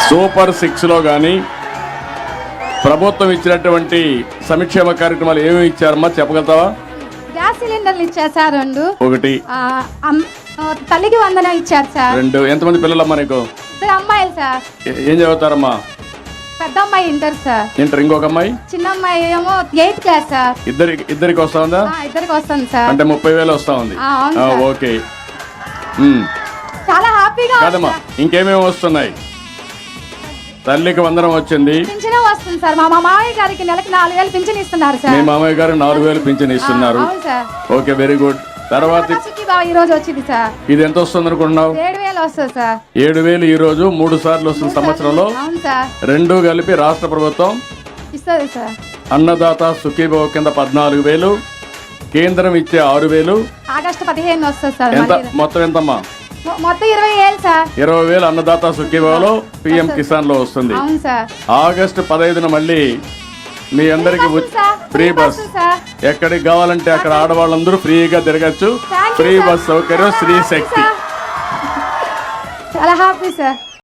Super 6లో కానీ ప్రభుత్వం ఇచ్చినటువంటి సంక్షేమ కార్యక్రమాలు ఏమేమి ఇచ్చారమ్మా చెప్పగలుగుతావా? గ్యాస్ సిలిండర్లు ఇచ్చారు సార్ 2. ఒకటి. తల్లికి వందనం ఇచ్చారు సార్ 2. ఎంతమంది పిల్లలమ్మా నీకు? 2 అమ్మాయిలు సార్. ఏం చదువుతారమ్మా? పెద్ద అమ్మాయి ఇంటర్ సార్. ఇంటర్. ఇంకొక అమ్మాయి? చిన్న అమ్మాయి ఏమో 8th క్లాస్ సార్. ఇద్దరికి వస్తా ఉందా? ఇద్దరికి వస్తుంది సార్. అంటే 30,000 వస్తా ఉంది. ఓకే. చాలా హ్యాపీగా కాదమ్మా, ఇంకేమేమి వస్తున్నాయి? తల్లికి వందనం వచ్చింది. పింఛను వస్తుంది సార్. మా మామయ్య గారికి నెలకి 4,000 పింఛన్ ఇస్తున్నారు సార్. మీ మామయ్య గారు 4,000 పింఛన్ ఇస్తున్నారు. Okay, very good. తర్వాత ఈ రోజు వచ్చింది సార్. ఇది ఎంత వస్తుంది అనుకుంటున్నావు? 7,000 వస్తుంది సార్. 7,000 ఈ రోజు 3 సార్లు వస్తుంది సంవత్సరంలో. అవును సార్. 2 కలిపి రాష్ట్ర ప్రభుత్వం ఇస్తుంది సార్. అన్నదాత సుఖీభవ కింద 14,000, కేంద్రం ఇచ్చే 6,000. ఆగస్టు 15 వస్తుంది సార్. ఎంత మొత్తం? ఎంతమ్మా? మొత్తం 20,000 సార్. 20,000 అన్నదాత సుఖీభవలో పిఎం కిసాన్ లో వస్తుంది. అవును సార్. ఆగస్టు 15న మళ్ళీ మీ అందరికి ఫ్రీ బస్. ఎక్కడికి కావాలంటే అక్కడ ఆడవాళ్ళందరూ ఫ్రీగా తిరగచ్చు. ఫ్రీ బస్ సౌకర్యం, స్త్రీ శక్తి. చాలా హ్యాపీ సార్.